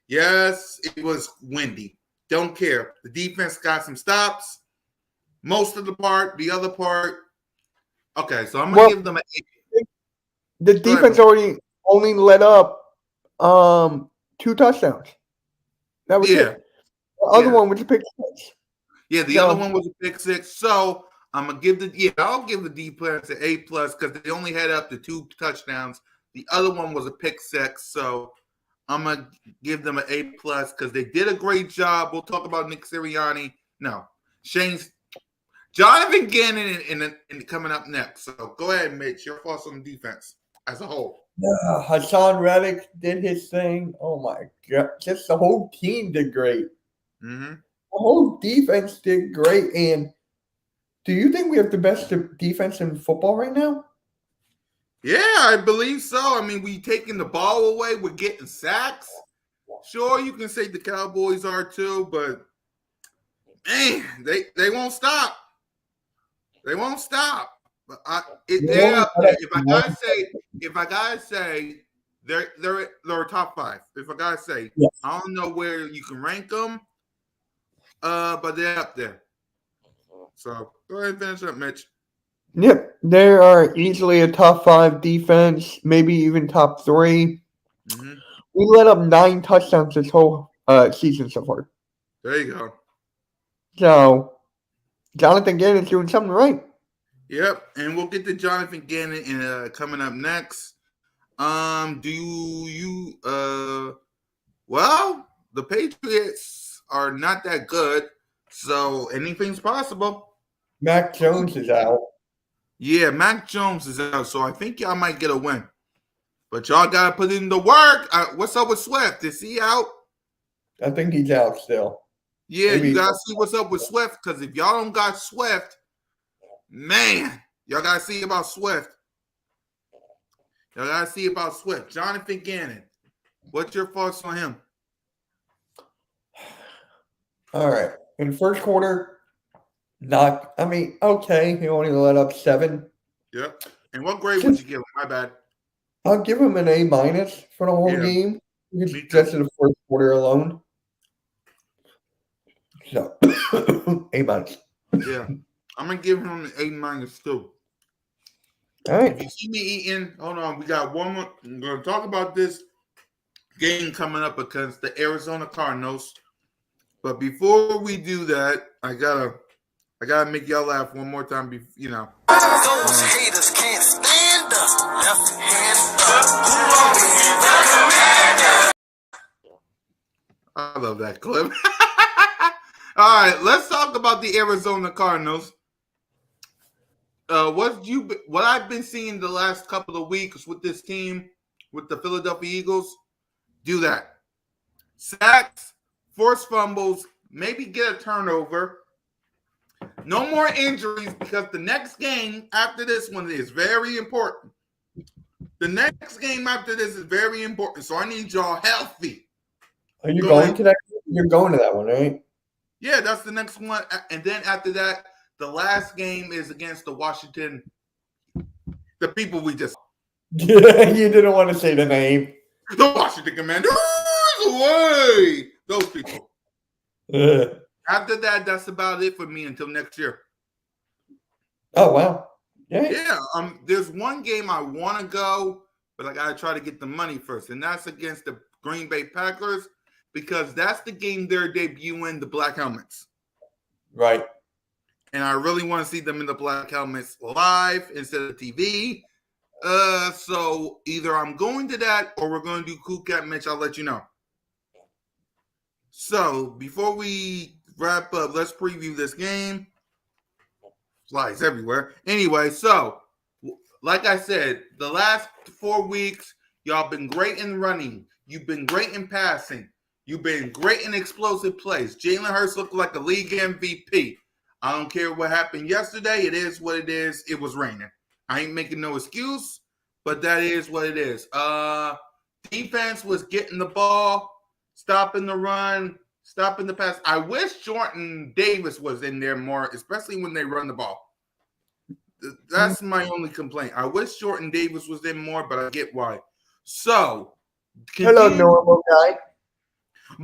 Yes, it was windy. Don't care. The defense got some stops. Most of the part. The other part. Okay, so I'm going to give them an A. The defense only let up 2 touchdowns. That was it. The other one was a pick six. Yeah, the other one was a pick six. So I'm gonna give I'll give the defense an A+ because they only had up to 2 touchdowns. The other one was a pick six. So I'm gonna give them an A+ because they did a great job. We'll talk about Nick Sirianni. No, Jonathan Gannon and coming up next. So go ahead, Mitch. Your thoughts on defense. as a whole. Yeah, Hassan Reddick did his thing. Oh my god. Just the whole team did great. Mm-hmm. The whole defense did great. And do you think we have the best defense in football right now? Yeah, I believe so. I mean, we taking the ball away. We're getting sacks. Sure, you can say the Cowboys are too, but man, they won't stop. They won't stop. But they're up there. If I gotta say, they're top 5. If I gotta say, Yes. I don't know where you can rank them, but they're up there. So go ahead and finish up, Mitch. Yep, they are easily a top 5 defense, maybe even top 3. Mm-hmm. We let up 9 touchdowns this whole season so far. There you go. So, Jonathan Gannon's doing something right. Yep, and we'll get to Jonathan Gannon coming up next. Well, the Patriots are not that good, so anything's possible. Mac Jones is out. Yeah, Mac Jones is out, so I think y'all might get a win. But y'all got to put in the work. What's up with Swift? Is he out? I think he's out still. Yeah, Maybe. you got to see what's up with Swift, because if y'all don't got Swift, man, y'all got to see about Swift. Y'all got to see about Swift. Jonathan Gannon, what's your thoughts on him? All right. In the first quarter, okay. He only let up 7. Yep. And what grade would you give him? My bad. I'll give him an A- for the whole game. Just in the first quarter alone. So, A-. Yeah. I'm going to give him an A- too. All right. If you see me eating, hold on. We got one more. I'm going to talk about this game coming up against the Arizona Cardinals. But before we do that, I gotta make y'all laugh one more time. Those haters can't stand us. Left hand up. Who are we? The Commanders. I love that clip. All right, let's talk about the Arizona Cardinals. What I've been seeing the last couple of weeks with this team, with the Philadelphia Eagles, do that. Sacks, forced fumbles, maybe get a turnover. No more injuries, because the next game after this one is very important. The next game after this is very important, so I need y'all healthy. Are you going to that? You're going to that one, right? Yeah, that's the next one. And then after that, the last game is against the people we just. You didn't want to say the name. The Washington Commanders away. Those people. After that, that's about it for me until next year. Oh, wow. Yeah. There's one game I want to go, but I got to try to get the money first. And that's against the Green Bay Packers, because that's the game they're debuting the black helmets. Right. And I really want to see them in the black helmets live instead of TV. So either I'm going to that or we're going to do CoolCat-Mitch. I'll let you know. So before we wrap up, let's preview this game. Flies everywhere. Anyway, so like I said, the last 4 weeks, y'all been great in running. You've been great in passing. You've been great in explosive plays. Jalen Hurts looked like a league MVP. I don't care what happened yesterday. It is what it is. It was raining. I ain't making no excuse, but that is what it is. Defense was getting the ball, stopping the run, stopping the pass. I wish Jordan Davis was in there more, especially when they run the ball. That's my only complaint. I wish Jordan Davis was in more, but I get why. So, hello, normal guy.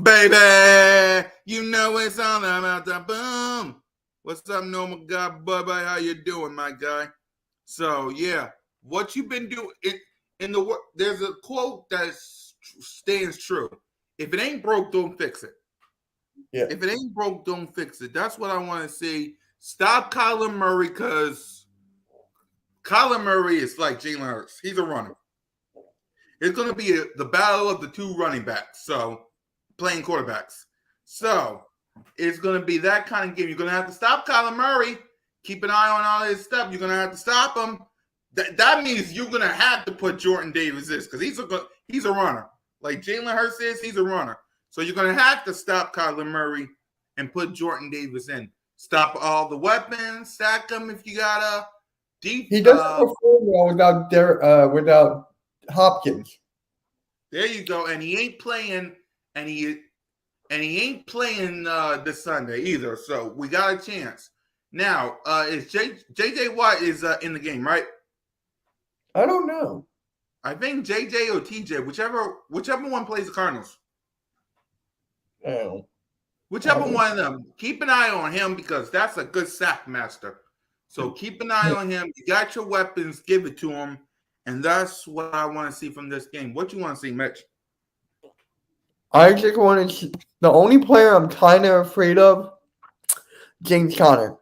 Baby, you know it's all about the boom. What's up, normal guy? Bye-bye. How you doing, my guy? So, yeah, what you've been doing in the work, there's a quote that stands true. If it ain't broke, don't fix it. Yeah. If it ain't broke, don't fix it. That's what I want to see. Stop Kyler Murray, because Kyler Murray is like Jalen Hurts. He's a runner. It's going to be the battle of the two running backs. So, playing quarterbacks. So, it's going to be that kind of game. You're going to have to stop Kyler Murray. Keep an eye on all his stuff. You're going to have to stop him. that means you're gonna have to put Jordan Davis in because he's a runner. Like Jalen Hurts is, he's a runner. So you're gonna have to stop Kyler Murray and put Jordan Davis in. Stop all the weapons, stack them if you gotta. He doesn't perform well without Hopkins. There you go, and he ain't playing, and he ain't playing this Sunday either. So we got a chance. Now, is JJ Watt is in the game, right? I don't know. I think JJ or TJ, whichever one plays the Cardinals. Oh. Whichever one of them. Keep an eye on him because that's a good sack master. So keep an eye on him. You got your weapons, give it to him. And that's what I want to see from this game. What you want to see, Mitch? I just want to see the only player I'm kind of afraid of, James Conner.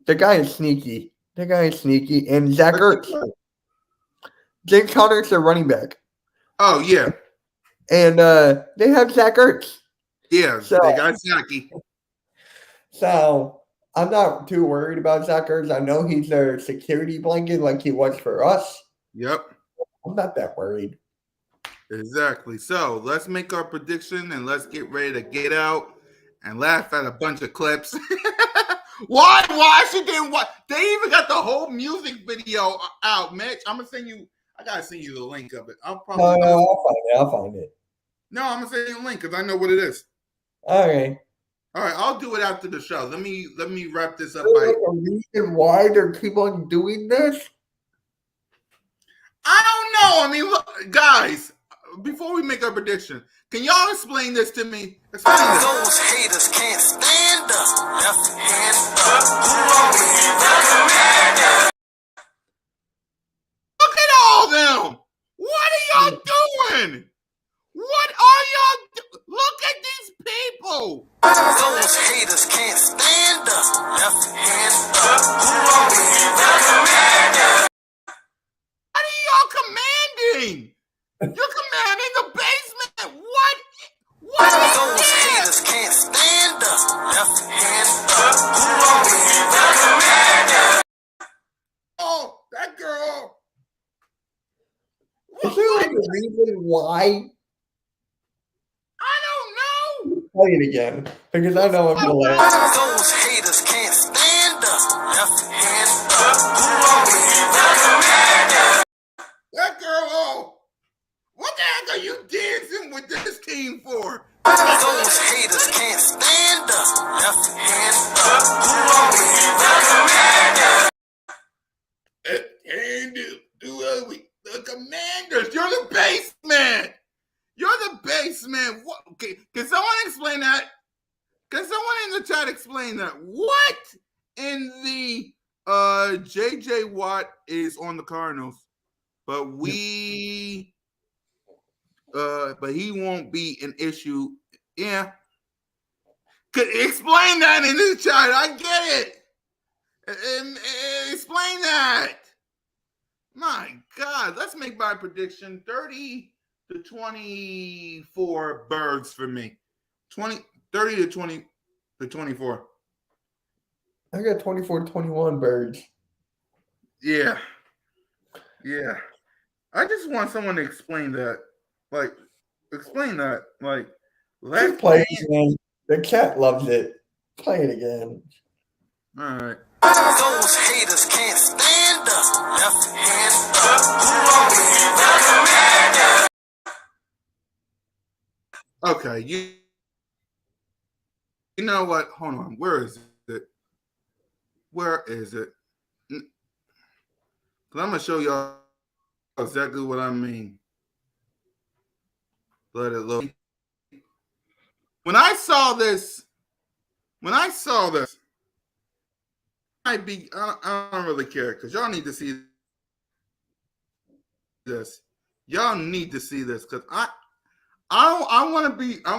The guy is sneaky. And Zach Ertz. James Conner's their running back. Oh, yeah. And they have Zach Ertz. Yeah, so, they got Zachy. So I'm not too worried about Zach Ertz. I know he's their security blanket like he was for us. Yep. I'm not that worried. Exactly. So let's make our prediction and let's get ready to get out and laugh at a bunch of clips. Why Washington? What? They even got the whole music video out, Mitch. I'm gonna send you. I gotta send you the link of it. I'll find it. No, I'm gonna send you the link because I know what it is. All right. I'll do it after the show. Let me wrap this up. Like a reason why they keep on doing this? I don't know. I mean, look, guys. Before we make our prediction, can y'all explain this to me? Explain this. Those haters can't stand us. Left hand up. Who are we? The Commanders. Look at all them. What are y'all doing? What are y'all doing? Look at these people. Those haters can't stand us. Left hand up. Who are we? The Commanders. What are y'all commanding? You're commanding the basement. What? What is those this? haters can't stand us. Left hand up. Who are we? The Commanders. Oh, that girl. Is there like a reason why? I don't know. Play it again because I know I'm gonna laugh. Those haters can't stand us. Left hand up. Who are we? The Commanders. That girl. Oh. What the heck are you dancing with this team for? Those haters can't stand us. Left hand up. Who are we? The Commanders. And the Commanders. You're the basement. You're the basement. What? Okay. Can someone explain that? Can someone in the chat explain that? What in the JJ Watt is on the Cardinals, but but he won't be an issue. Yeah. Could explain that in the chat. I get it. Explain that. My God. Let's make my prediction 30 to 24 birds for me. 30 to 20 to 24. I got 24-21 birds. Yeah. Yeah. I just want someone to explain that. Like, explain that. Like, let's play it again. The cat loves it. Play it again. All right. Those haters can't stand us. Left hand up. Who are we? The Commanders. Okay. You know what? Hold on. Where is it? Where is it? Because I'm going to show y'all exactly what I mean. Let it load. When I saw this, I don't really care because y'all need to see this. Y'all need to see this because I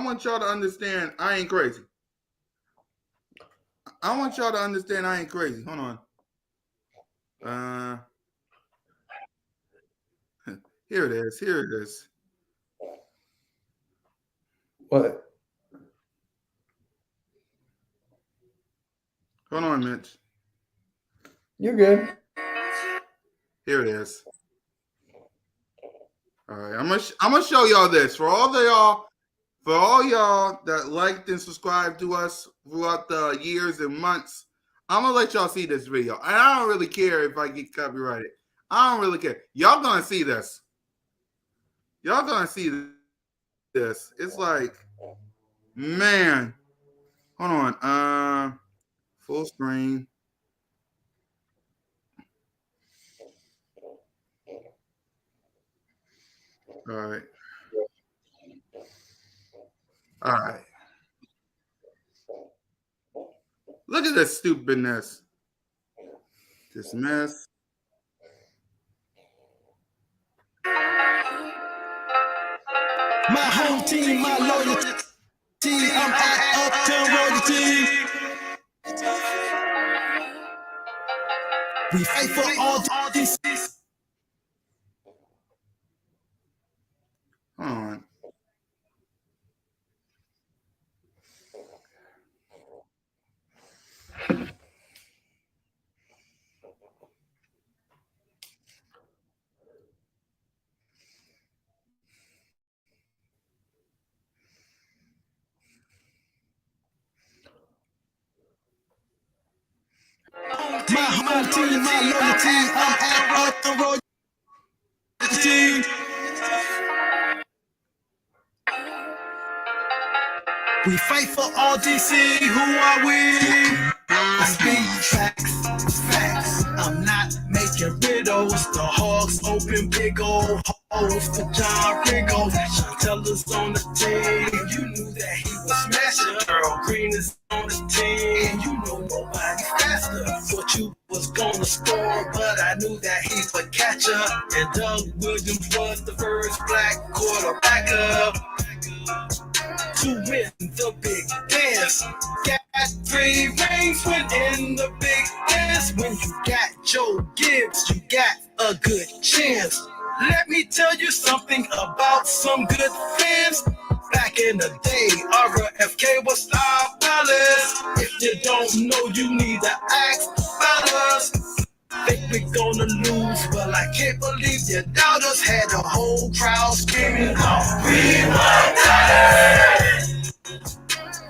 want y'all to understand I ain't crazy. I want y'all to understand I ain't crazy. Hold on. Here it is. What? Hold on, Mitch. You're good. Here it is. All right, I'm gonna show y'all this for all y'all that liked and subscribed to us throughout the years and months. I'm gonna let y'all see this video, and I don't really care if I get copyrighted. I don't really care. Y'all gonna see this. Y'all gonna see this. It's like, man. Hold on. Full screen. All right. All right. Look at this stupidness. Dismiss. My home team, my loyalty. I'm at Uptown Royalty. We fight for all these. Hold on. My home team, my loyalty. I'm at Uptown Royalty. We fight for all DC. Who are we? I speak facts. I'm not making riddles. The Hawks open big old holes for John Riggles. Chantella's on the team. You knew that he was smashing. Earl Green is on the team. You know nobody faster. Thought you was gonna score, but I knew that he would catch up. And Doug Williams was the first black quarterback up to win the big dance. Got 3 rings, win in the big dance. When you got Joe Gibbs, you got a good chance. Let me tell you something about some good fans. Back in the day, RFK was our palace. If you don't know, you need to ask about us. Think we're gonna lose, well, I can't believe you doubt us. Had a whole crowd screaming out, "We want Dallas!"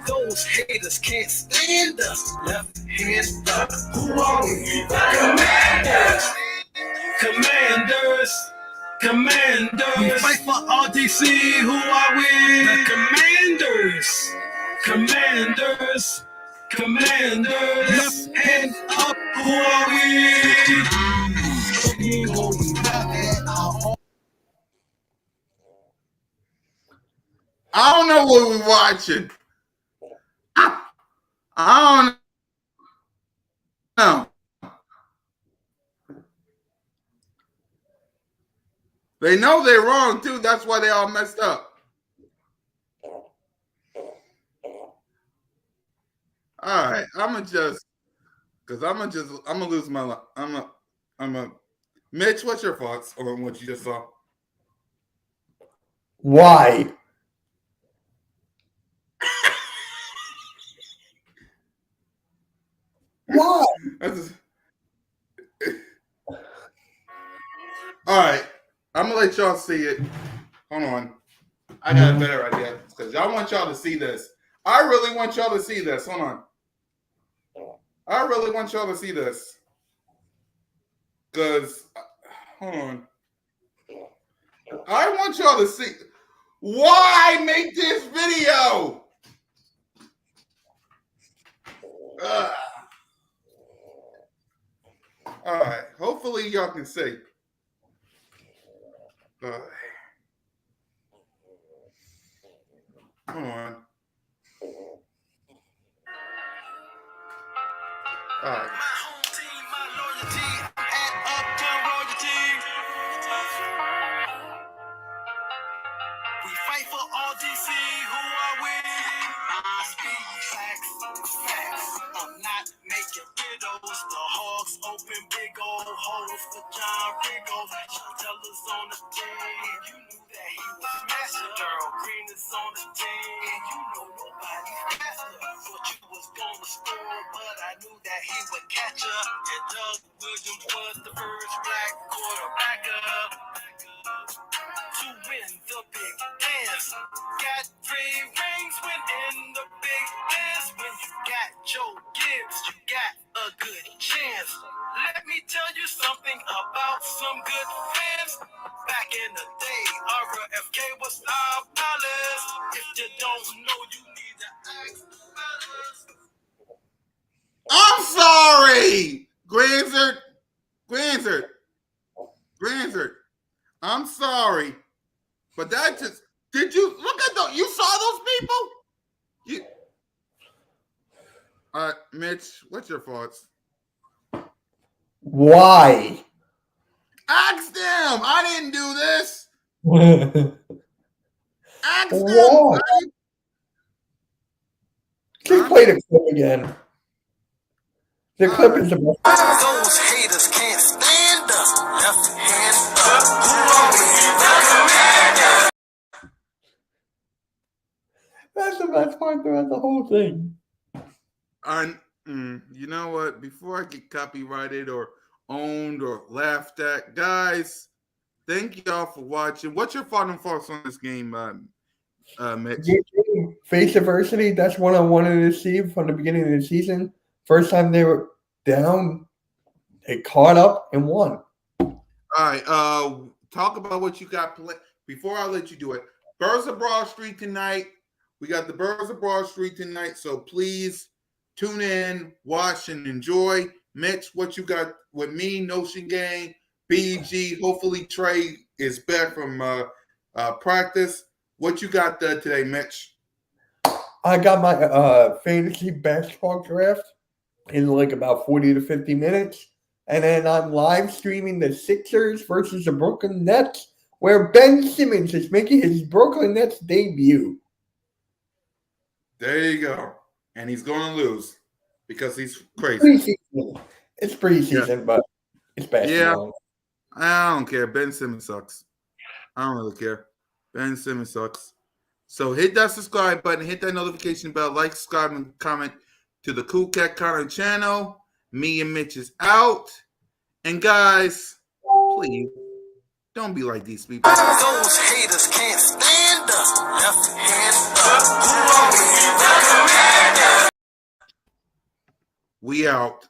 Those haters can't stand us. Left hand up. Who are we? Commanders. We fight for RDC. Who are we? The Commanders. Left hand up. Who are we? I don't know what we're watching. I don't know. They know they're wrong too. That's why they all messed up. All right, I'm gonna lose my. Mitch, what's your thoughts on what you just saw? Why? Why? All right, I'm gonna let y'all see it. Hold on, I got a better idea because y'all want y'all to see this. I really want y'all to see this. Hold on, I really want y'all to see this because hold on, I want y'all to see. Why make this video? All right, hopefully y'all can see. All right. Hold on. All right. My home team, my loyalty. I'm at Uptown Royalty. We fight for all DC. Who are we? I speak facts. I'm not making riddles. The Hawks open big old holes for John Riggles. Chantella's on the team. You knew that he was smashing. Earl Green is on the team. You know nobody faster. Thought you was gonna score, but I knew that he would catch up. And Doug Williams was the first black quarterback. chance. Got 3 rings when in the big dance. When you got Joe Gibbs, you got a good chance. Let me tell you something about some good fans. Back in the day, RFK was our palace. If you don't know, you need to ask fellas. I'm sorry, Granzard. I'm sorry, but that just did you look at those? You saw those people? Mitch, what's your thoughts? Why? Ask them. I didn't do this. Ask them. Why? Just play the clip again. The clip is the best. Those haters can't stand us. Left hand up. Who are we? That's the best part throughout the whole thing. You know what? Before I get copyrighted or owned or laughed at, guys, thank y'all for watching. What's your final thoughts on this game, Mitch? Face adversity. That's what I wanted to see from the beginning of the season. First time they were down, they caught up and won. All right. Talk about what you got before I let you do it. Birds of Broad Street tonight. We got the Birds of Broad Street tonight, so please tune in, watch, and enjoy. Mitch, what you got with me, Notion Gang, BG. Hopefully Trey is back from practice. What you got today, Mitch? I got my fantasy basketball draft in like about 40 to 50 minutes. And then I'm live streaming the Sixers versus the Brooklyn Nets, where Ben Simmons is making his Brooklyn Nets debut. There you go. And he's going to lose because he's crazy. It's preseason, but it's basketball. Yeah, I don't care. Ben Simmons sucks. I don't really care. Ben Simmons sucks. So hit that subscribe button, hit that notification bell, like, subscribe, and comment to the Cool Cat Connor channel. Me and Mitch is out. And guys, please don't be like these people. Those haters can't stand us. Left hand up. Who are we? We out.